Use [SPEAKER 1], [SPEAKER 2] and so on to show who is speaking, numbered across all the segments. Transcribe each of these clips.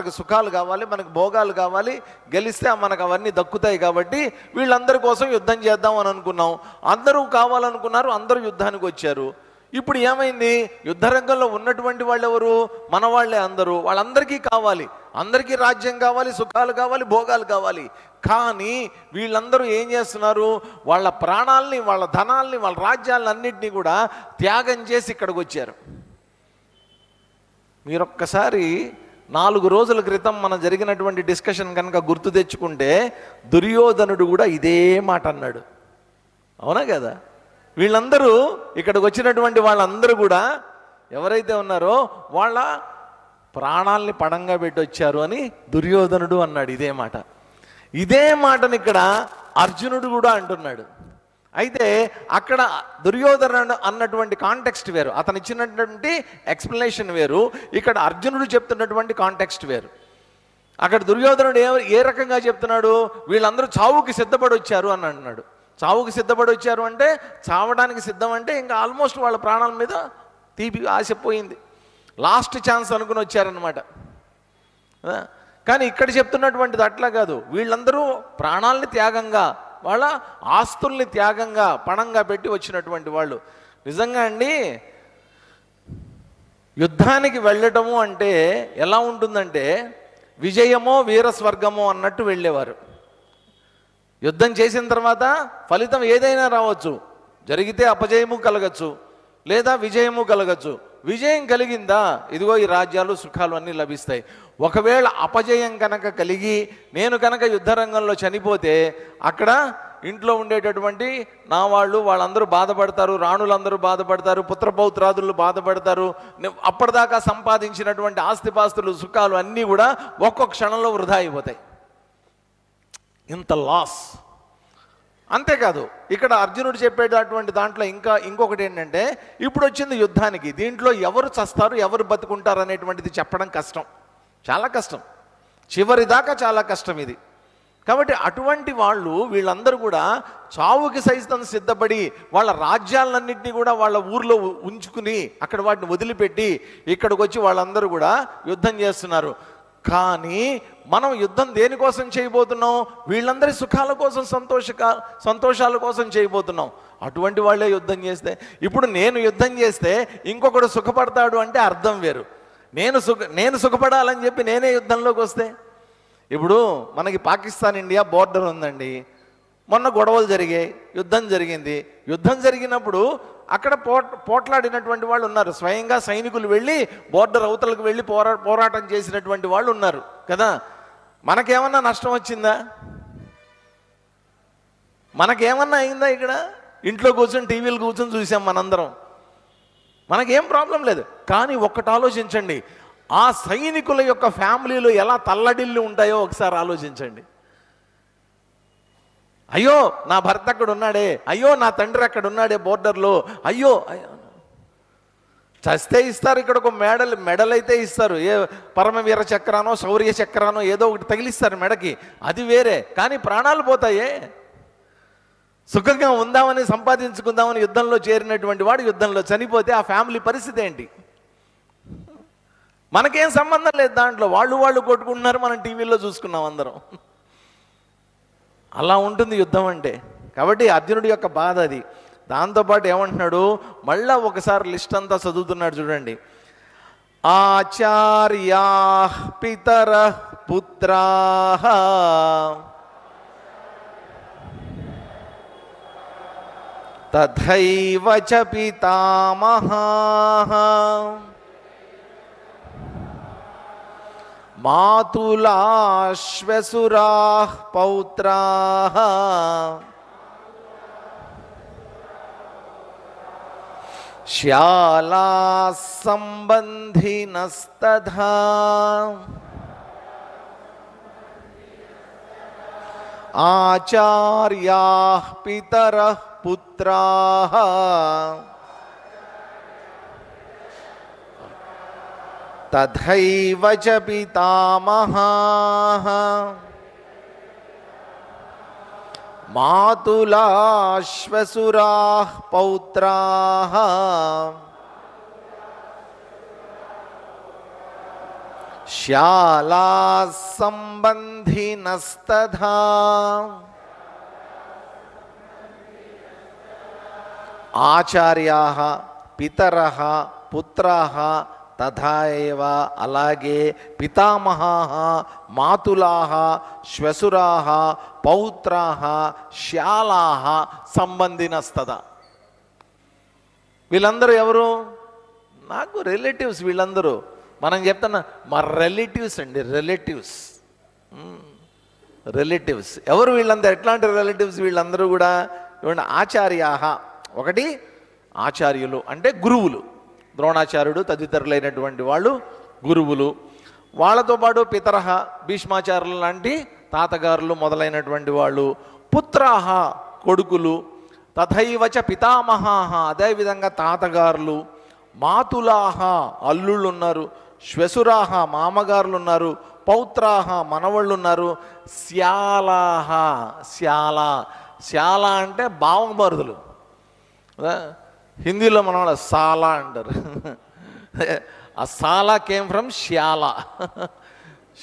[SPEAKER 1] మనకు సుఖాలు కావాలి, మనకు భోగాలు కావాలి, గెలిస్తే మనకు అవన్నీ దక్కుతాయి. కాబట్టి వీళ్ళందరి కోసం యుద్ధం చేద్దాం అని అనుకున్నాం. అందరూ కావాలనుకున్నారు, అందరూ యుద్ధానికి వచ్చారు. ఇప్పుడు ఏమైంది? యుద్ధరంగంలో ఉన్నటువంటి వాళ్ళు ఎవరు? మన వాళ్ళే అందరూ. వాళ్ళందరికీ కావాలి, అందరికీ రాజ్యం కావాలి, సుఖాలు కావాలి, భోగాలు కావాలి. కానీ వీళ్ళందరూ ఏం చేస్తున్నారు? వాళ్ళ ప్రాణాలని, వాళ్ళ ధనాల్ని, వాళ్ళ రాజ్యాలన్నింటినీ కూడా త్యాగం చేసి ఇక్కడికి వచ్చారు. మీరొక్కసారి 4 రోజుల క్రితం మనం జరిగినటువంటి డిస్కషన్ కనుక గుర్తు తెచ్చుకుంటే దుర్యోధనుడు కూడా ఇదే మాట అన్నాడు. అవునా కదా? వీళ్ళందరూ ఇక్కడికి వచ్చినటువంటి వాళ్ళందరూ కూడా ఎవరైతే ఉన్నారో వాళ్ళ ప్రాణాల్ని పణంగా పెట్టి వచ్చారు అని దుర్యోధనుడు అన్నాడు ఇదే మాట. ఇదే మాటని ఇక్కడ అర్జునుడు కూడా అంటున్నాడు. అయితే అక్కడ దుర్యోధనుడు అన్నటువంటి కాంటెక్స్ట్ వేరు, అతను ఇచ్చినటువంటి ఎక్స్ప్లెనేషన్ వేరు, ఇక్కడ అర్జునుడు చెప్తున్నటువంటి కాంటెక్స్ట్ వేరు. అక్కడ దుర్యోధనుడు ఏ రకంగా చెప్తున్నాడు? వీళ్ళందరూ చావుకి సిద్ధపడి వచ్చారు అని అంటున్నాడు. చావుకి సిద్ధపడి వచ్చారు అంటే, చావడానికి సిద్ధం అంటే ఇంకా ఆల్మోస్ట్ వాళ్ళ ప్రాణాల మీద తీపి ఆశపోయింది, లాస్ట్ ఛాన్స్ అనుకుని వచ్చారనమాట. కానీ ఇక్కడ చెప్తున్నటువంటిది అట్లా కాదు. వీళ్ళందరూ ప్రాణాలని త్యాగంగా, వాళ్ళ ఆస్తుల్ని త్యాగంగా, పణంగా పెట్టి వచ్చినటువంటి వాళ్ళు. నిజంగా అండి, యుద్ధానికి వెళ్ళటము అంటే ఎలా ఉంటుందంటే విజయమో వీరస్వర్గమో అన్నట్టు వెళ్ళేవారు. యుద్ధం చేసిన తర్వాత ఫలితం ఏదైనా రావచ్చు, జరిగితే అపజయము కలగచ్చు, లేదా విజయము కలగచ్చు. విజయం కలిగిందా, ఇదిగో ఈ రాజ్యాలు, సుఖాలు అన్నీ లభిస్తాయి. ఒకవేళ అపజయం కనుక కలిగి నేను కనుక యుద్ధరంగంలో చనిపోతే అక్కడ ఇంట్లో ఉండేటటువంటి నా వాళ్ళందరూ బాధపడతారు, రాణులందరూ బాధపడతారు, పుత్రపౌత్రాదులు బాధపడతారు. అప్పటిదాకా సంపాదించినటువంటి ఆస్తిపాస్తులు, సుఖాలు అన్నీ కూడా ఒక్కొక్క క్షణంలో వృధా అయిపోతాయి. ఇంత లాస్. అంతేకాదు, ఇక్కడ అర్జునుడు చెప్పేటటువంటి దాంట్లో ఇంకొకటి ఏంటంటే, ఇప్పుడు వచ్చింది యుద్ధానికి, దీంట్లో ఎవరు చస్తారు, ఎవరు బతుకుంటారు అనేటువంటిది చెప్పడం కష్టం, చాలా కష్టం, చివరి దాకా చాలా కష్టం ఇది. కాబట్టి అటువంటి వీళ్ళందరూ కూడా చావుకి సైతం సిద్ధపడి వాళ్ళ రాజ్యాలన్నింటినీ కూడా వాళ్ళ ఊర్లో ఉంచుకుని అక్కడ వాటిని వదిలిపెట్టి ఇక్కడికి వచ్చి వాళ్ళందరూ కూడా యుద్ధం చేస్తున్నారు. కానీ మనం యుద్ధం దేనికోసం చేయబోతున్నాం? వీళ్ళందరి సుఖాల కోసం, సంతోషాల కోసం చేయబోతున్నాం. అటువంటి వాళ్ళే యుద్ధం చేస్తే, ఇప్పుడు నేను యుద్ధం చేస్తే ఇంకొకడు సుఖపడతాడు అంటే అర్థం వేరు. నేను సుఖపడాలని చెప్పి నేనే యుద్ధంలోకి వస్తే, ఇప్పుడు మనకి పాకిస్తాన్ ఇండియా బోర్డర్ ఉందండి. మొన్న గొడవలు జరిగాయి, యుద్ధం జరిగింది. యుద్ధం జరిగినప్పుడు అక్కడ పోట్లాడినటువంటి వాళ్ళు ఉన్నారు. స్వయంగా సైనికులు వెళ్ళి బోర్డర్ అవతలకు వెళ్ళి పోరాటం చేసినటువంటి వాళ్ళు ఉన్నారు కదా. మనకేమన్నా నష్టం వచ్చిందా? మనకేమన్నా అయిందా? ఇక్కడ ఇంట్లో కూర్చొని టీవీలు కూర్చొని చూసాం మనందరం, మనకేం ప్రాబ్లం లేదు. కానీ ఒక్కటి ఆలోచించండి, ఆ సైనికుల యొక్క ఫ్యామిలీలు ఎలా తల్లడిల్లి ఉంటాయో ఒకసారి ఆలోచించండి. అయ్యో నా భర్త అక్కడ ఉన్నాడే, అయ్యో నా తండ్రి అక్కడ ఉన్నాడే బోర్డర్లో, అయ్యో చస్తే ఇస్తారు. ఇక్కడ ఒక మెడల్ అయితే ఇస్తారు, ఏ పరమవీర చక్రానో శౌర్య చక్రానో ఏదో ఒకటి తగిలిస్తారు మెడకి, అది వేరే. కానీ ప్రాణాలు పోతాయే. సుఖంగా ఉందామని, సంపాదించుకుందామని యుద్ధంలో చేరినటువంటి వాడు యుద్ధంలో చనిపోతే ఆ ఫ్యామిలీ పరిస్థితి ఏంటి? మనకేం సంబంధం లేదు దాంట్లో. వాళ్ళు కొట్టుకుంటున్నారు, మనం టీవీలో చూసుకున్నాం అందరం. అలా ఉంటుంది యుద్ధం అంటే. కాబట్టి అర్జునుడి యొక్క బాధ అది. దాంతోపాటు ఏమంటున్నాడు, మళ్ళా ఒకసారి లిస్ట్ అంతా చదువుతున్నాడు చూడండి. ఆచార్యా పితర పుత్రాః తథైవ చ పితామహాః మాతులాశ్వసురాః పౌత్రాః శ్యాలాః సంబంధినస్తథా ఆచార్యాః పితరః పుత్రాః తథైవ చ పితామహాః మాతులాశ్వసురాః పౌత్రాః శ్యాలా సంబంధినస్తథా ఆచార్యాః పితరః పుత్రాః తథా ఏవ అలాగే పితామహాః మాతులాః శ్వశురాః పౌత్రాః శ్యాలాః సంబంధినస్తథా. వీళ్ళందరూ ఎవరు? నాకు రిలేటివ్స్ వీళ్ళందరూ. మనం చెప్తున్నా మా రిలేటివ్స్ అండి, రిలేటివ్స్. రిలేటివ్స్ ఎవరు వీళ్ళందరూ? ఎట్లాంటి రిలేటివ్స్ వీళ్ళందరూ కూడా? చూడండి, ఆచార్యాః ఒకటి ఆచార్యులు అంటే గురువులు, ద్రోణాచార్యుడు తదితరులైనటువంటి వాళ్ళు గురువులు. వాళ్ళతో పాటు పితరః భీష్మాచార్యులు లాంటి తాతగారులు మొదలైనటువంటి వాళ్ళు. పుత్రాః కొడుకులు. తథైవచ పితామహాః అదేవిధంగా తాతగారులు. మాతులాః అల్లుళ్ళు ఉన్నారు. శ్వశురాః మామగారులు ఉన్నారు. పౌత్రాః మనవళ్ళు ఉన్నారు. శ్యాలాః శ్యాల అంటే బావమరుదులు. హిందీలో మన వాళ్ళు సాలా అంటారు. ఆ సాలా కేమ్ ఫ్రమ్ శ్యాల.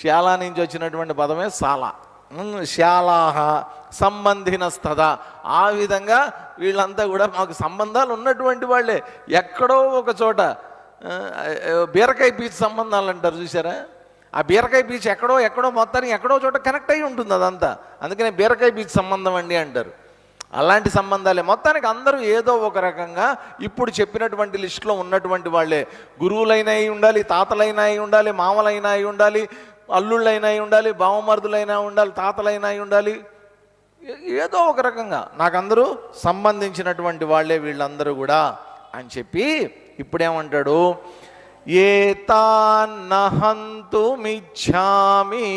[SPEAKER 1] శ్యాల నుంచి వచ్చినటువంటి పదమే సాలా. శ్యాలాహ సంబంధినస్తథా. ఆ విధంగా వీళ్ళంతా కూడా మాకు సంబంధాలు ఉన్నటువంటి వాళ్ళే. ఎక్కడో ఒక చోట బీరకాయ పీచు సంబంధాలు అంటారు చూసారా? ఆ బీరకాయ పీచు ఎక్కడో మొత్తానికి ఎక్కడో చోట కనెక్ట్ అయి ఉంటుంది అదంతా. అందుకనే బీరకాయ పీచు సంబంధం అండి అంటారు. అలాంటి సంబంధాలే. మొత్తానికి అందరూ ఏదో ఒక రకంగా ఇప్పుడు చెప్పినటువంటి లిస్టులో ఉన్నటువంటి వాళ్ళే. గురువులైనా అయి ఉండాలి, తాతలైనా అయి ఉండాలి, మామలైనా అయి ఉండాలి, అల్లుళ్ళైనా అయి ఉండాలి, బావమరుదులైనా ఉండాలి, తాతలైనా అయి ఉండాలి. ఏదో ఒక రకంగా నాకందరూ సంబంధించినటువంటి వాళ్ళే వీళ్ళందరూ కూడా అని చెప్పి ఇప్పుడేమంటాడు? ఏతాన్నహంతుమిచ్ఛామి.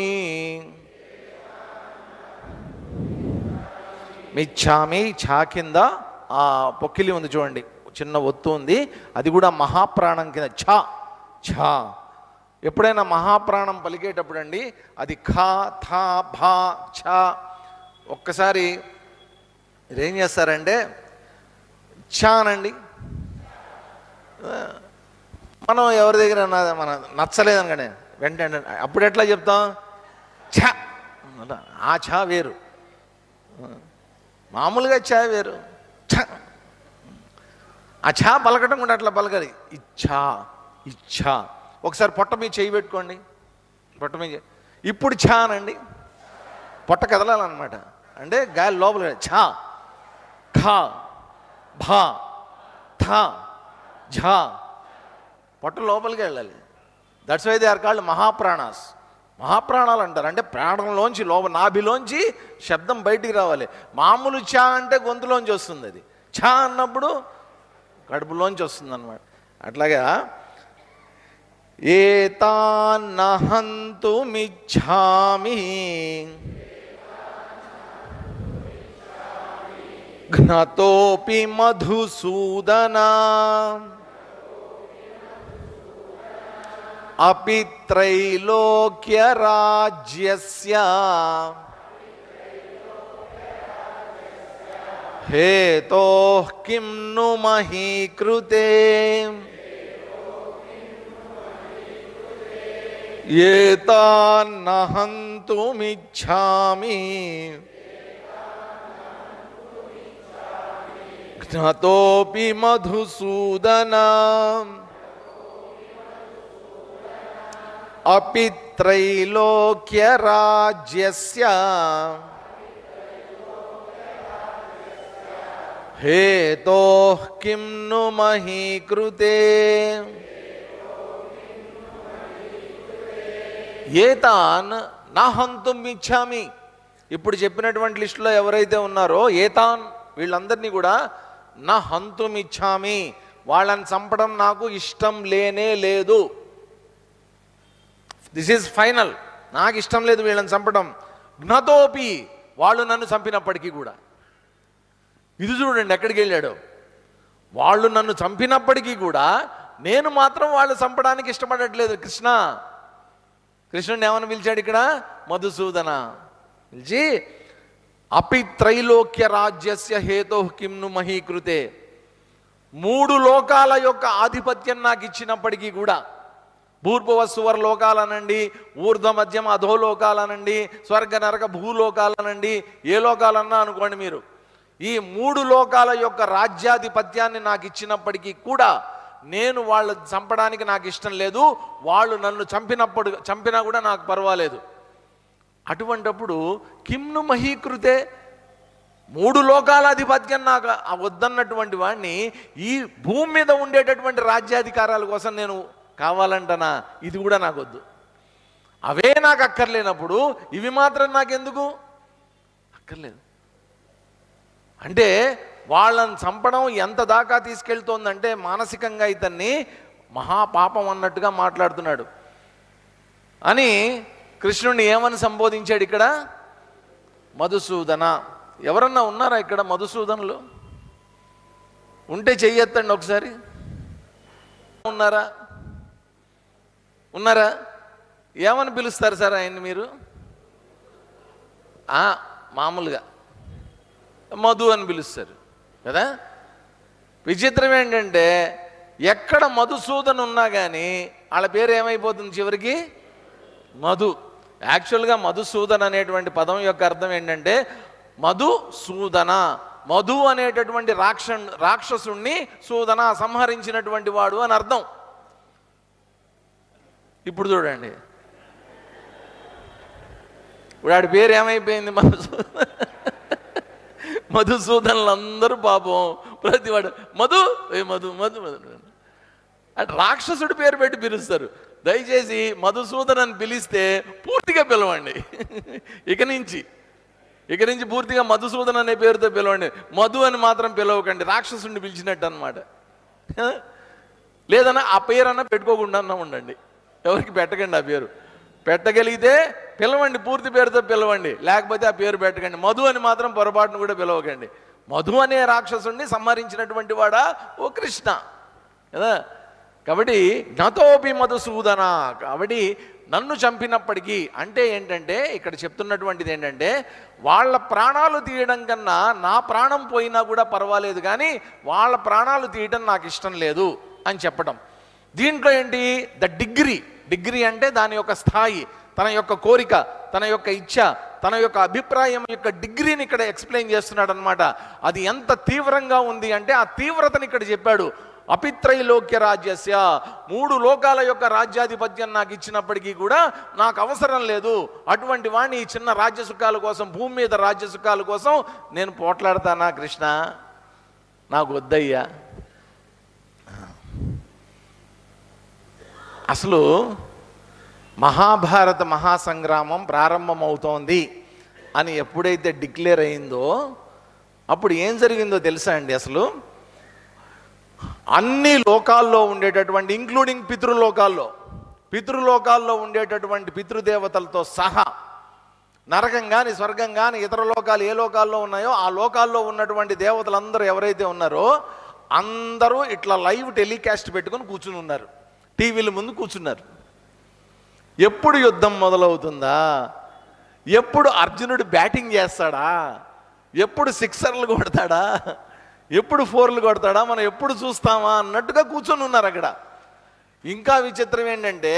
[SPEAKER 1] మిచ్ఛామి ఛా కింద ఆ పొక్కిలి ఉంది చూడండి, చిన్న ఒత్తు ఉంది, అది కూడా మహాప్రాణం కింద ఛా ఛా. ఎప్పుడైనా మహాప్రాణం పలికేటప్పుడు అండి అది ఖా థా భా ఛా. ఒక్కసారి ఇదేం చేస్తారంటే ఛానండి, మనం ఎవరి దగ్గర మన నచ్చలేదనగానే వెంటనే అప్పుడు ఎట్లా చెప్తాం? ఛా. ఆ ఛా వేరు, మామూలుగా ఛా వేరు. ఛ ఆ ఛా పలకటం కూడా అట్లా పలకాలి. ఇచ్ఛా ఇచ్ఛా. ఒకసారి పొట్ట మీద చేయి పెట్టుకోండి, పొట్ట మీద. ఇప్పుడు ఛా అనండి, పొట్ట కదలాలన్నమాట. అంటే గాలి లోపల ఛా ఖా భా థా ఝా, పొట్ట లోపలికి వెళ్ళాలి. That's why they are called mahapranas. మహాప్రాణాలు అంటారు. అంటే ప్రాణంలోంచి నాభిలోంచి శబ్దం బయటికి రావాలి. మామూలు ఛా అంటే గొంతులోంచి వస్తుంది, అది ఛా అన్నప్పుడు కడుపులోంచి వస్తుంది అన్నమాట. అట్లాగా ఏతాన్నహంతుమిచ్ఛామి ఘ్నతోపి మధుసూదనా అపి త్రైలోక్య రాజ్యస్య హేతోః కిం ను మహీకృతే ఏతాన్నహంతుమిచ్ఛామి ఘ్నతోపి మధుసూదనా అపి త్రైలోక్య రాజ్యస్య హేతోః కిం ను మహీకృతే. ఏతాన్ నాహంతుం ఇచ్ఛామి. ఇప్పుడు చెప్పినటువంటి లిస్టులో ఎవరైతే ఉన్నారో ఏతాన్ వీళ్ళందరినీ కూడా నా హంతుం ఇచ్ఛామి, వాళ్ళని చంపడం నాకు ఇష్టం లేనే లేదు. This is final. నాకు ఇష్టం లేదు వీళ్ళని చంపడం. ఘ్నతోపి వాళ్ళు నన్ను చంపినప్పటికీ కూడా. ఇది చూడండి ఎక్కడికి వెళ్ళాడు. వాళ్ళు నన్ను చంపినప్పటికీ కూడా నేను మాత్రం వాళ్ళు చంపడానికి ఇష్టపడట్లేదు. కృష్ణుడిని ఏమని పిలిచాడు ఇక్కడ? మధుసూదన పిలిచి అపి త్రైలోక్య రాజ్యస్య హేతోః కిం ను మహీకృతే. 3 లోకాల యొక్క ఆధిపత్యం నాకు ఇచ్చినప్పటికీ కూడా, భూర్భువ సువర లోకాలనండి, ఊర్ధ్వ మధ్యం అధోలోకాలనండి, స్వర్గ నరక భూలోకాలనండి, ఏ లోకాలన్నా అనుకోండి మీరు. ఈ 3 లోకాల యొక్క రాజ్యాధిపత్యాన్ని నాకు ఇచ్చినప్పటికీ కూడా నేను వాళ్ళు చంపడానికి నాకు ఇష్టం లేదు. వాళ్ళు నన్ను చంపినా కూడా నాకు పర్వాలేదు. అటువంటప్పుడు కిమ్ను మహీకృతే, 3 లోకాల ఆధిపత్యం నాకు వద్దన్నటువంటి వాడిని ఈ భూమి మీద ఉండేటటువంటి రాజ్యాధికారాల కోసం నేను కావాలంటనా? ఇది కూడా నాకు వద్దు. అవే నాకు అక్కర్లేనప్పుడు ఇవి మాత్రం నాకెందుకు అక్కర్లేదు. అంటే వాళ్ళని చంపడం ఎంత దాకా తీసుకెళ్తోందంటే మానసికంగా ఇతన్ని మహాపాపం అన్నట్టుగా మాట్లాడుతున్నాడు అని కృష్ణుడిని ఏమని సంబోధించాడు ఇక్కడ? మధుసూదన. ఎవరన్నా ఉన్నారా ఇక్కడ మధుసూదనులు? ఉంటే చెయ్యెత్తండి ఒకసారి. ఉన్నారా? ఉన్నారా? ఏమని పిలుస్తారు సార్ ఆయన్ని మీరు? మామూలుగా మధు అని పిలుస్తారు కదా. విచిత్రం ఏంటంటే ఎక్కడ మధుసూదన్ ఉన్నా కానీ వాళ్ళ పేరు ఏమైపోతుంది చివరికి? మధు. యాక్చువల్గా మధుసూదన్ అనేటువంటి పదం యొక్క అర్థం ఏంటంటే మధుసూదన. మధు అనేటటువంటి రాక్షసుణ్ణి సూదన సంహరించినటువంటి వాడు అని అర్థం. ఇప్పుడు చూడండి, ఇప్పుడు వాడి పేరు ఏమైపోయింది? మధుసూదనులు అందరూ పాపం ప్రతివాడు మధు మధు మధు మధు అంటే రాక్షసుడి పేరు పెట్టి పిలుస్తారు. దయచేసి మధుసూదన్ అని పిలిస్తే పూర్తిగా పిలవండి. ఇక నుంచి పూర్తిగా మధుసూదన్ అనే పేరుతో పిలవండి. మధు అని మాత్రం పిలవకండి, రాక్షసుడిని పిలిచినట్టు అనమాట. లేదన్నా ఆ పేరు అన్నా పెట్టుకోకుండా అన్నా ఉండండి. ఎవరికి పెట్టకండి ఆ పేరు. పెట్టగలిగితే పిలవండి, పూర్తి పేరుతో పిలవండి, లేకపోతే ఆ పేరు పెట్టకండి. మధు అని మాత్రం పొరపాటును కూడా పిలవకండి. మధు అనే రాక్షసుడిని సంహరించినటువంటి వాడా ఓ కృష్ణ కదా. కాబట్టి జ్ఞతోపి మధుసూదన. కాబట్టి నన్ను చంపినప్పటికీ అంటే ఏంటంటే ఇక్కడ చెప్తున్నటువంటిది ఏంటంటే వాళ్ళ ప్రాణాలు తీయడం కన్నా నా ప్రాణం పోయినా కూడా పర్వాలేదు, కానీ వాళ్ళ ప్రాణాలు తీయడం నాకు ఇష్టం లేదు అని చెప్పడం. దీంట్లో ఏంటి? డిగ్రీ అంటే దాని యొక్క స్థాయి, తన యొక్క కోరిక, తన యొక్క ఇచ్ఛ, తన యొక్క అభిప్రాయం యొక్క డిగ్రీని ఇక్కడ ఎక్స్ప్లెయిన్ చేస్తున్నాడు అనమాట. అది ఎంత తీవ్రంగా ఉంది అంటే ఆ తీవ్రతని ఇక్కడ చెప్పాడు. అపిత్రైలోక్య రాజ్యస్య, 3 లోకాల యొక్క రాజ్యాధిపత్యం నాకు ఇచ్చినప్పటికీ కూడా నాకు అవసరం లేదు. అటువంటి వాణ్ణి ఈ చిన్న రాజ్య సుఖాల కోసం, భూమి మీద రాజ్య సుఖాల కోసం నేను పోట్లాడతానా కృష్ణ? నాకు వద్దయ్యా. అసలు మహాభారత మహాసంగ్రామం ప్రారంభమవుతోంది అని ఎప్పుడైతే డిక్లేర్ అయిందో అప్పుడు ఏం జరిగిందో తెలుసా అండి? అసలు అన్ని లోకాల్లో ఉండేటటువంటి ఇంక్లూడింగ్ పితృలోకాల్లో ఉండేటటువంటి పితృదేవతలతో సహా నరకం కానీ స్వర్గం కానీ ఇతర లోకాలు ఏ లోకాల్లో ఉన్నాయో ఆ లోకాల్లో ఉన్నటువంటి దేవతలందరూ ఎవరైతే ఉన్నారో అందరూ ఇట్లా లైవ్ టెలికాస్ట్ పెట్టుకొని కూర్చుని ఉన్నారు, టీవీల ముందు కూర్చున్నారు. ఎప్పుడు యుద్ధం మొదలవుతుందా? ఎప్పుడు అర్జునుడు బ్యాటింగ్ చేస్తాడా? ఎప్పుడు సిక్సర్లు కొడతాడా? ఎప్పుడు 4లు కొడతాడా? మనం ఎప్పుడు చూస్తామా అన్నట్టుగా కూర్చొని ఉన్నారు అక్కడ. ఇంకా విచిత్రం ఏంటంటే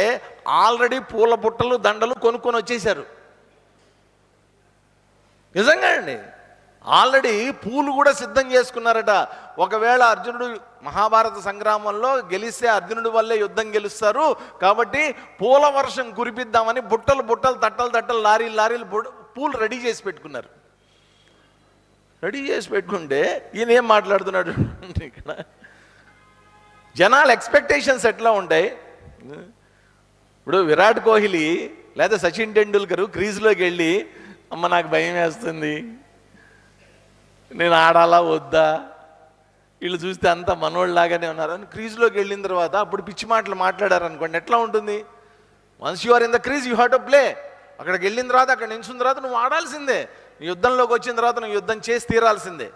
[SPEAKER 1] ఆల్రెడీ పూల బుట్టలు దండలు కొనుక్కొని వచ్చేసారు. నిజంగా అండి, ఆల్రెడీ పూలు కూడా సిద్ధం చేసుకున్నారట. ఒకవేళ అర్జునుడు మహాభారత సంగ్రామంలో గెలిస్తే అర్జునుడి వల్లే యుద్ధం గెలుస్తారు కాబట్టి పూల వర్షం కురిపిద్దామని బుట్టలు తట్టలు లారీలు పూలు రెడీ చేసి పెట్టుకున్నారు. రెడీ చేసి పెట్టుకుంటే ఈయన ఏం మాట్లాడుతున్నాడు ఇక్కడ? జనాల ఎక్స్పెక్టేషన్స్ ఎట్లా ఉంటాయి? ఇప్పుడు విరాట్ కోహ్లీ లేదా సచిన్ టెండూల్కర్ క్రీజ్లోకి వెళ్ళి అమ్మ నాకు భయం వేస్తుంది, నేను ఆడాలా వద్దా, వీళ్ళు చూస్తే అంత మనోళ్ళలాగానే ఉన్నారు అని క్రీజ్లోకి వెళ్ళిన తర్వాత అప్పుడు పిచ్చి మాటలు మాట్లాడారనుకోండి, ఎట్లా ఉంటుంది? Once you are in the crease you have to play. అక్కడికి వెళ్ళిన తర్వాత అక్కడ నిల్చున్న తర్వాత నువ్వు ఆడాల్సిందే. యుద్ధంలోకి వచ్చిన తర్వాత నువ్వు యుద్ధం చేసి తీరాల్సిందే.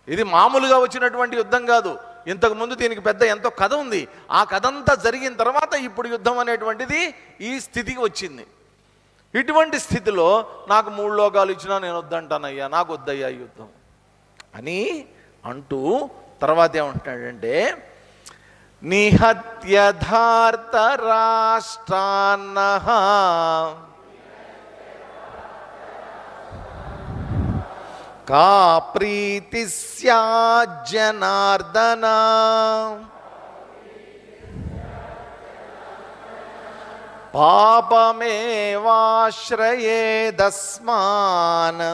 [SPEAKER 1] ఇది మామూలుగా వచ్చినటువంటి యుద్ధం కాదు. ఇంతకుముందు దీనికి పెద్ద ఎంతో కథ ఉంది. ఆ కథ అంతా జరిగిన తర్వాత ఇప్పుడు యుద్ధం అనేటువంటిది ఈ స్థితికి వచ్చింది. ఇటువంటి స్థితిలో నాకు 3 లోకాలు ఇచ్చినా నేను వద్దంటానయ్యా, నాకు వద్దయ్యా యుద్ధం అని అంటూ తర్వాత ఏమంటున్నాడంటే నిహత్య ధార్తరాష్ట్రాన్నః కా ప్రీతి స్యాత్ జనార్దన. పాపమేవాశ్రయేదస్మాన్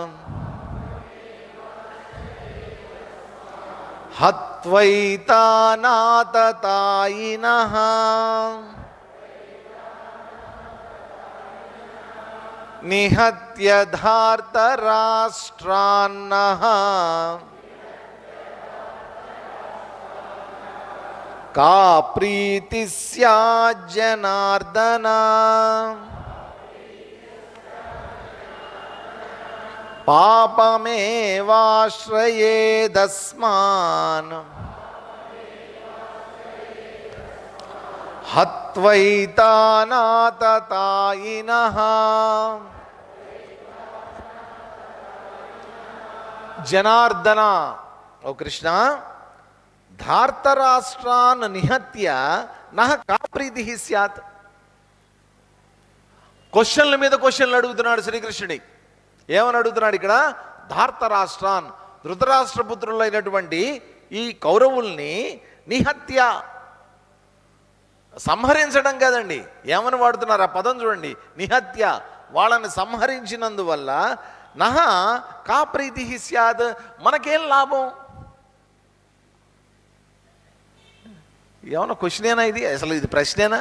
[SPEAKER 1] హత్వైతానాతతాయినః. నిహత్య ధార్తరాష్ట్రాన్నః కా ప్రీతి స్యాత్ జనార్దన. పాపమేవాశ్రయేదస్మాన్ హత్వైతానాతతాయినః. జనార్దన, ఓ కృష్ణ, ధార్తరాష్ట్రాన్ నిహత్య నహ కా ప్రీతి స్యాత్. క్వశ్చన్ల మీద క్వశ్చన్లు అడుగుతున్నాడు శ్రీకృష్ణుడి. ఏమని అడుగుతున్నాడు ఇక్కడ? ధార్తరాష్ట్రాన్, ధృతరాష్ట్రపుత్రులైనటువంటి ఈ కౌరవుల్ని నిహత్య, సంహరించడం కాదండి, ఏమని వాడుతున్నారు ఆ పదం చూడండి. నిహత్య, వాళ్ళని సంహరించినందువల్ల నహ కా ప్రీతి స్యాత్, మనకేం లాభం? ఏమన్నా క్వశ్చనేనా ఇది? అసలు ఇది ప్రశ్నేనా?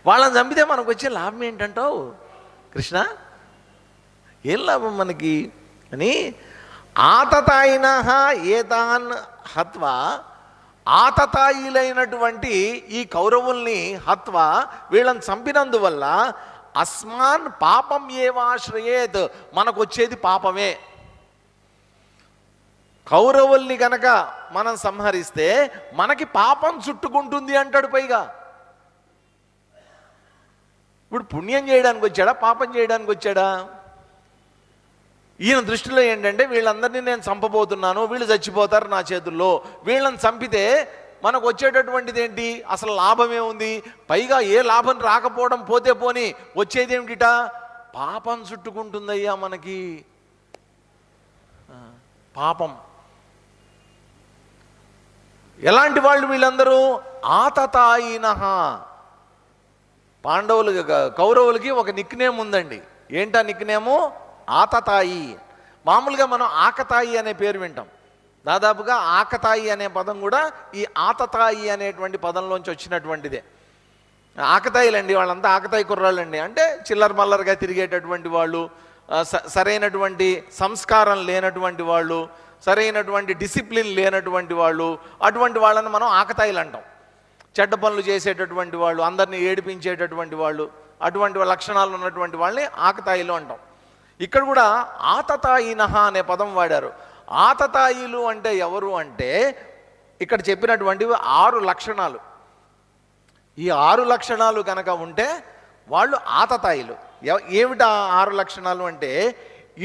[SPEAKER 1] వాళ్ళని చంపితే మనకు వచ్చే లాభం ఏంటంటావు కృష్ణ? ఏం లాభం మనకి అని. ఆతతాయినః ఏతాన్ హత్వా, ఆతతాయిలైనటువంటి ఈ కౌరవుల్ని హత్వా, వీళ్ళని చంపినందువల్ల అస్మాన్ పాపం ఏవాశ్రయేత్, మనకు వచ్చేది పాపమే. కౌరవుల్ని గనక మనం సంహరిస్తే మనకి పాపం చుట్టుకుంటుంది అంటాడు. పైగా ఇప్పుడు పుణ్యం చేయడానికి వచ్చాడా, పాపం చేయడానికి వచ్చాడా? ఈయన దృష్టిలో ఏంటంటే వీళ్ళందరినీ నేను చంపబోతున్నాను, వీళ్ళు చచ్చిపోతారు నా చేతుల్లో, వీళ్ళని చంపితే మనకు వచ్చేటటువంటిది ఏంటి? అసలు లాభమే ఉంది? పైగా ఏ లాభం రాకపోవడం పోతే పోని, వచ్చేది ఏమిటిట? పాపం చుట్టుకుంటుందయ్యా మనకి, పాపం. ఎలాంటి వాళ్ళు వీళ్ళందరూ? ఆతతాయినః. పాండవులు కౌరవులకి ఒక నిక్నేమ్ ఉందండి. ఏంటా నిక్నేము? ఆతతాయి. మామూలుగా మనం ఆకతాయి అనే పేరు వింటాం. దాదాపుగా ఆకతాయి అనే పదం కూడా ఈ ఆతతాయి అనేటువంటి పదంలోంచి వచ్చినటువంటిదే. ఆకతాయిలండి, వాళ్ళంతా ఆకతాయి కుర్రాళ్ళండి. అంటే చిల్లర మల్లరగా తిరిగేటటువంటి వాళ్ళు, సరైనటువంటి సంస్కారం లేనటువంటి వాళ్ళు, సరైనటువంటి డిసిప్లిన్ లేనటువంటి వాళ్ళు, అటువంటి వాళ్ళని మనం ఆకతాయిలు అంటాం. చెడ్డ పనులు చేసేటటువంటి వాళ్ళు, అందరినీ ఏడిపించేటటువంటి వాళ్ళు, అటువంటి లక్షణాలు ఉన్నటువంటి వాళ్ళని ఆకతాయిలు అంటాం. ఇక్కడ కూడా ఆతతాయినః అనే పదం వాడారు. ఆతతాయిలు అంటే ఎవరు అంటే ఇక్కడ చెప్పినటువంటివి 6 లక్షణాలు. ఈ 6 లక్షణాలు కనుక ఉంటే వాళ్ళు ఆతతాయిలు. ఏమిటా 6 లక్షణాలు అంటే?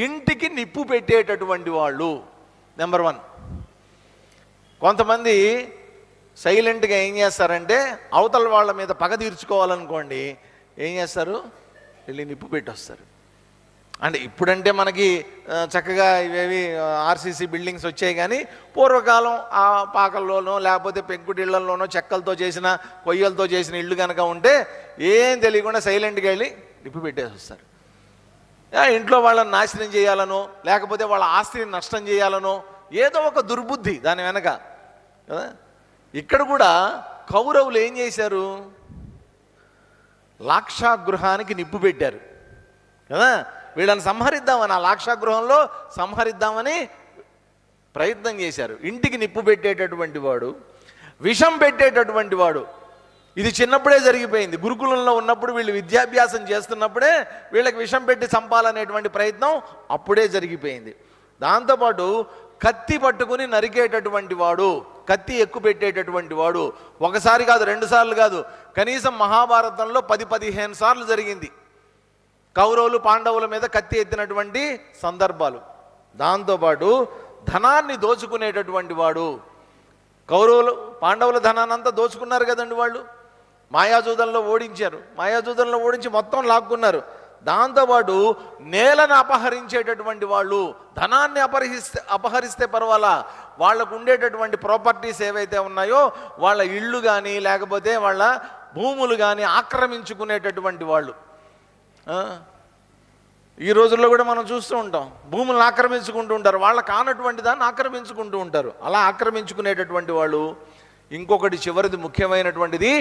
[SPEAKER 1] ఇంటికి నిప్పు పెట్టేటటువంటి వాళ్ళు నెంబర్ 1. కొంతమంది సైలెంట్గా ఏం చేస్తారంటే అవతల వాళ్ళ మీద పగ తీర్చుకోవాలనుకోండి, ఏం చేస్తారు? వెళ్ళి నిప్పు పెట్టి వస్తారు. అంటే ఇప్పుడంటే మనకి చక్కగా ఇవేవి ఆర్సీసీ బిల్డింగ్స్ వచ్చాయి, కానీ పూర్వకాలం ఆ పాకల్లోనో లేకపోతే పెంకుటిళ్లలోనో చెక్కలతో చేసిన, కొయ్యలతో చేసిన ఇళ్ళు కనుక ఉంటే ఏం తెలియకుండా సైలెంట్గా వెళ్ళి నిప్పు పెట్టేసి వస్తారు. ఇంట్లో వాళ్ళని నాశనం చేయాలనో లేకపోతే వాళ్ళ ఆస్తిని నష్టం చేయాలనో ఏదో ఒక దుర్బుద్ధి దాని వెనక కదా. ఇక్కడ కూడా కౌరవులు ఏం చేశారు? లాక్షాగృహానికి నిప్పు పెట్టారు కదా. వీళ్ళని సంహరిద్దామని, ఆ లాక్షాగృహంలో సంహరిద్దామని ప్రయత్నం చేశారు. ఇంటికి నిప్పు పెట్టేటటువంటి వాడు, విషం పెట్టేటటువంటి వాడు. ఇది చిన్నప్పుడే జరిగిపోయింది. గురుకులంలో ఉన్నప్పుడు వీళ్ళు విద్యాభ్యాసం చేస్తున్నప్పుడే వీళ్ళకి విషం పెట్టి చంపాలనేటువంటి ప్రయత్నం అప్పుడే జరిగిపోయింది. దాంతోపాటు కత్తి పట్టుకుని నరికేటటువంటి వాడు, కత్తి ఎక్కువ పెట్టేటటువంటి వాడు. ఒకసారి కాదు, 2 సార్లు కాదు, కనీసం మహాభారతంలో 10-15 సార్లు జరిగింది కౌరవులు పాండవుల మీద కత్తి ఎత్తినటువంటి సందర్భాలు. దాంతోపాటు ధనాన్ని దోచుకునేటటువంటి వాడు, కౌరవులు పాండవుల ధనానంతా దోచుకున్నారు కదండి. వాళ్ళు మాయాజూదంలో ఓడించారు. మాయాజూదంలో ఓడించి మొత్తం లాక్కున్నారు. దాంతోపాటు నేలను అపహరించేటటువంటి వాళ్ళు, ధనాన్ని అపహరిస్తే పర్వాలా, వాళ్ళకు ఉండేటటువంటి ప్రాపర్టీస్ ఏవైతే ఉన్నాయో వాళ్ళ ఇళ్ళు కానీ లేకపోతే వాళ్ళ భూములు కానీ ఆక్రమించుకునేటటువంటి వాళ్ళు. ఈ రోజుల్లో కూడా మనం చూస్తూ ఉంటాం, భూములను ఆక్రమించుకుంటూ ఉంటారు. వాళ్ళ కానటువంటి దాన్ని ఆక్రమించుకుంటూ ఉంటారు. అలా ఆక్రమించుకునేటటువంటి వాళ్ళు. ఇంకొకటి చివరిది ముఖ్యమైనటువంటిది,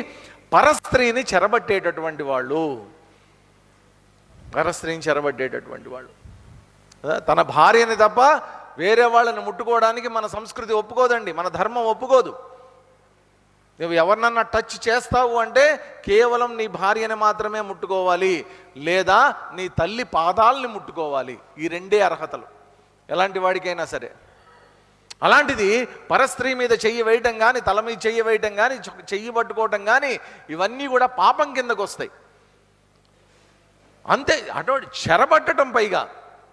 [SPEAKER 1] పరస్త్రీని చెరబట్టేటటువంటి వాళ్ళు. పరస్త్రీని చెరబట్టేటటువంటి వాళ్ళు. తన భార్యని తప్ప వేరే వాళ్ళని ముట్టుకోవడానికి మన సంస్కృతి ఒప్పుకోదండి, మన ధర్మం ఒప్పుకోదు. నువ్వు ఎవరినన్నా టచ్ చేస్తావు అంటే కేవలం నీ భార్యని మాత్రమే ముట్టుకోవాలి, లేదా నీ తల్లి పాదాలని ముట్టుకోవాలి. ఈ రెండే అర్హతలు ఎలాంటి వాడికైనా సరే. అలాంటిది పరస్త్రీ మీద చెయ్యి వేయటం కానీ, తల మీద చెయ్యి వేయటం కానీ, చెయ్యి పట్టుకోవటం కానీ, ఇవన్నీ కూడా పాపం కిందకు వస్తాయి. అంతే. అటువంటి చెరబట్టడం. పైగా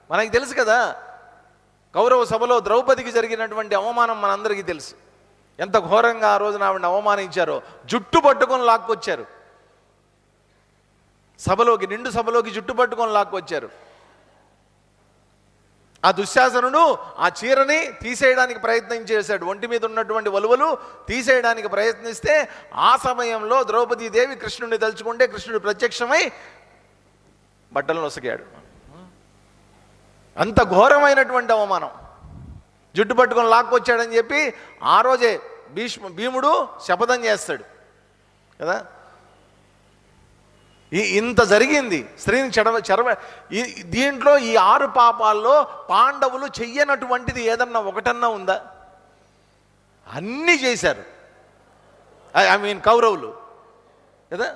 [SPEAKER 1] మనకి తెలుసు కదా, కౌరవ సభలో ద్రౌపదికి జరిగినటువంటి అవమానం మనందరికీ తెలుసు. ఎంత ఘోరంగా ఆ రోజున ఆవిడని అవమానించారో. జుట్టు పట్టుకొని లాక్కొచ్చారు సభలోకి, నిండు సభలోకి జుట్టు పట్టుకొని లాక్కొచ్చారు. ఆ దుశ్శాసనుడు ఆ చీరని తీసేయడానికి ప్రయత్నం చేశాడు. ఒంటి మీద ఉన్నటువంటి వలువలు తీసేయడానికి ప్రయత్నిస్తే ఆ సమయంలో ద్రౌపదీదేవి కృష్ణుడిని తలుచుకుంటే కృష్ణుడు ప్రత్యక్షమై బట్టలను నొసగాడు. అంత ఘోరమైనటువంటి అవమానం. జుట్టు పట్టుకొని లాక్కొచ్చాడని చెప్పి ఆ రోజే భీముడు శపథం చేస్తాడు కదా. ఇంత జరిగింది. స్త్రీని దీంట్లో ఈ 6 పాపాల్లో పాండవులు చెయ్యనటువంటిది ఏదన్నా ఒకటన్నా ఉందా? అన్నీ చేశారు. కౌరవులు కదా.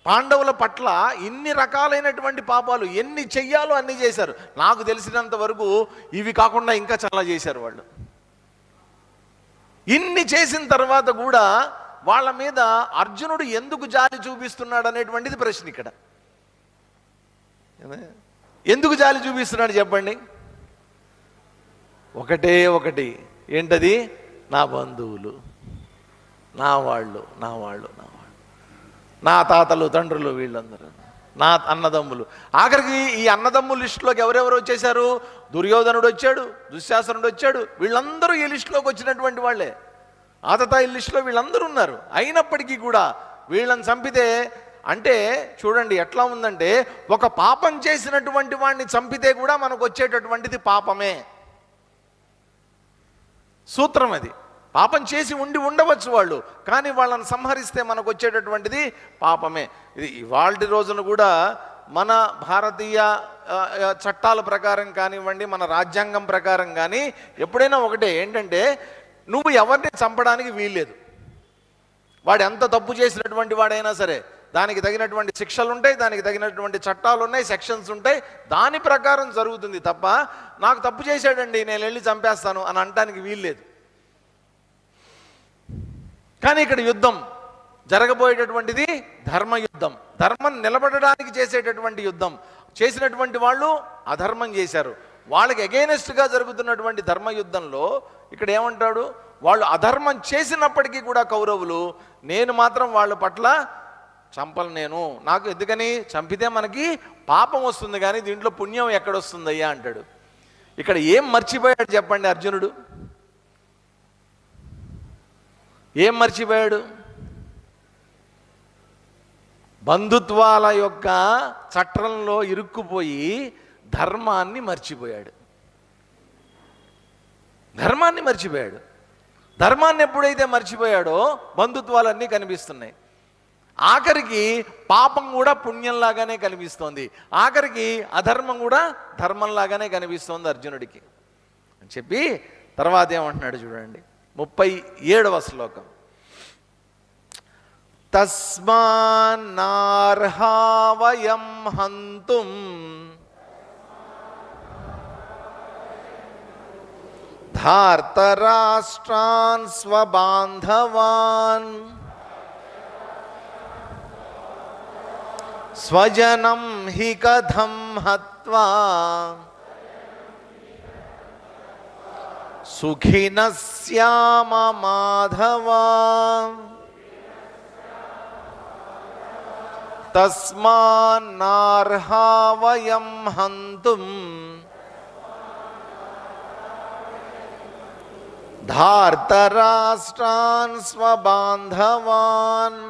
[SPEAKER 1] పాండవుల పట్ల ఇన్ని రకాలైనటువంటి పాపాలు ఎన్ని చెయ్యాలో అన్ని చేశారు. నాకు తెలిసినంత వరకు ఇవి కాకుండా ఇంకా చాలా చేశారు వాళ్ళు. ఇన్ని చేసిన తర్వాత కూడా వాళ్ళ మీద అర్జునుడు ఎందుకు జాలి చూపిస్తున్నాడు అనేటువంటిది ప్రశ్న ఇక్కడ. ఎందుకు జాలి చూపిస్తున్నాడు చెప్పండి? ఒకటే ఒకటి. ఏంటది? నా బంధువులు, నా వాళ్ళు, నా తాతలు, తండ్రులు, వీళ్ళందరూ నా అన్నదమ్ములు. ఆఖరికి ఈ అన్నదమ్ముల లిస్టులోకి ఎవరెవరు వచ్చేశారు? దుర్యోధనుడు వచ్చాడు, దుశ్శాసనుడు వచ్చాడు. వీళ్ళందరూ ఈ లిస్టులోకి వచ్చినటువంటి వాళ్ళే. ఆతతాయి లిస్టులో వీళ్ళందరూ ఉన్నారు. అయినప్పటికీ కూడా వీళ్ళని చంపితే, అంటే చూడండి ఎట్లా ఉందంటే, ఒక పాపం చేసినటువంటి వాడిని చంపితే కూడా మనకు వచ్చేటటువంటిది పాపమే. సూత్రం అది. పాపం చేసి ఉండవచ్చు వాళ్ళు, కానీ వాళ్ళని సంహరిస్తే మనకు వచ్చేటటువంటిది పాపమే. ఇది ఇవాల్టి రోజున కూడా మన భారతీయ చట్టాల ప్రకారం కానివ్వండి, మన రాజ్యాంగం ప్రకారం కానీ ఎప్పుడైనా ఒకటే ఏంటంటే, నువ్వు ఎవరిని చంపడానికి వీల్లేదు. వాడు ఎంత తప్పు చేసినటువంటి వాడైనా సరే దానికి తగినటువంటి శిక్షలు ఉంటాయి, దానికి తగినటువంటి చట్టాలు ఉన్నాయి, సెక్షన్స్ ఉంటాయి. దాని ప్రకారం జరుగుతుంది తప్ప నాకు తప్పు చేశాడండి నేను వెళ్ళి చంపేస్తాను అని అనటానికి వీల్లేదు. కానీ ఇక్కడ యుద్ధం జరగబోయేటటువంటిది ధర్మయుద్ధం. ధర్మం నిలబడడానికి చేసేటటువంటి యుద్ధం. చేసినటువంటి వాళ్ళు అధర్మం చేశారు. వాళ్ళకి అగైనెస్ట్గా జరుగుతున్నటువంటి ధర్మయుద్ధంలో ఇక్కడ ఏమంటాడు? వాళ్ళు అధర్మం చేసినప్పటికీ కూడా కౌరవులు, నేను మాత్రం వాళ్ళ పట్ల చంపను. నేను నాకు ఎందుకని? చంపితే మనకి పాపం వస్తుంది కానీ దీంట్లో పుణ్యం ఎక్కడొస్తుందయ్యా అంటాడు. ఇక్కడ ఏం మర్చిపోయాడు చెప్పండి అర్జునుడు? ఏం మర్చిపోయాడు? బంధుత్వాల యొక్క చట్రంలో ఇరుక్కుపోయి ధర్మాన్ని మర్చిపోయాడు. ధర్మాన్ని ఎప్పుడైతే మర్చిపోయాడో బంధుత్వాలన్నీ కనిపిస్తున్నాయి. ఆఖరికి పాపం కూడా పుణ్యంలాగానే కనిపిస్తోంది. ఆఖరికి అధర్మం కూడా ధర్మంలాగానే కనిపిస్తోంది అర్జునుడికి అని చెప్పి తర్వాత ఏమంటున్నాడు చూడండి, 37వ శ్లోకం. తస్మాన్నార్హా వయం హంతుం ధార్తరాష్ట్రాన్ స్వబాంధవాన్ స్వజనం హి కథం హత్వా సుఖినః స్యామ మాధవ తస్మాన్నార్హా వయం హంతుం ధార్తరాష్ట్రాన్ స్వబాంధవాన్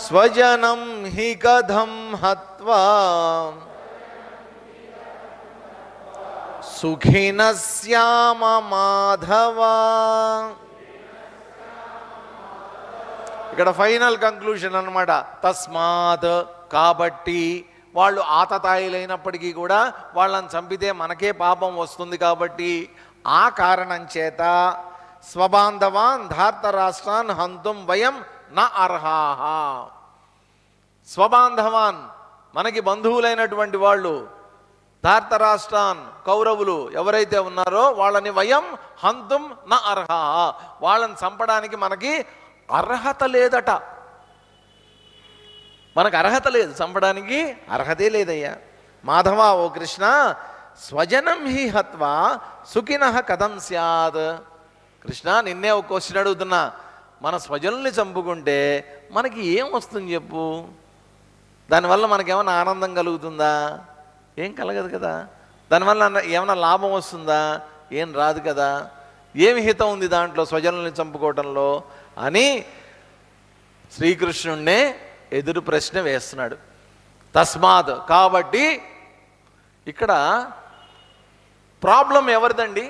[SPEAKER 1] స్వజనం హి కథం హత్వా సుఖినః స్యామ మాధవ. ఇక్కడ ఫైనల్ కంక్లూషన్ అన్నమాట. తస్మాత్, కాబట్టి, వాళ్ళు ఆతతాయిలైనప్పటికీ కూడా వాళ్ళని చంపితే మనకే పాపం వస్తుంది కాబట్టి ఆ కారణం చేత స్వబాంధవాన్ ధార్తరాష్ట్రాన్ హంతుం వయం న అర్హాః. స్వబాంధవాన్, మనకి బంధువులైనటువంటి వాళ్ళు, ధార్తరాష్ట్రాన్, కౌరవులు ఎవరైతే ఉన్నారో వాళ్ళని వయం హంతుం న అర్హాః, వాళ్ళని చంపడానికి మనకి అర్హత లేదట. మనకు అర్హత లేదు, చంపడానికి అర్హతే లేదయ్యా. మాధవ, ఓ కృష్ణ, స్వజనం హి హత్వా సుఖినః కథం స్యాత్. కృష్ణ, నిన్నే ఒక క్వశ్చన్ అడుగుతున్నా. మన స్వజనుల్ని చంపుకుంటే మనకి ఏం వస్తుంది చెప్పు? దానివల్ల మనకేమైనా ఆనందం కలుగుతుందా? ఏం కలగదు కదా. దానివల్ల ఏమైనా లాభం వస్తుందా? ఏం రాదు కదా. ఏమి హితం ఉంది దాంట్లో, స్వజనుల్ని చంపుకోవటంలో అని శ్రీకృష్ణుణ్ణే ఎదురు ప్రశ్న వేస్తున్నాడు. తస్మాత్, కాబట్టి ఇక్కడ ప్రాబ్లం ఎవరిదండి?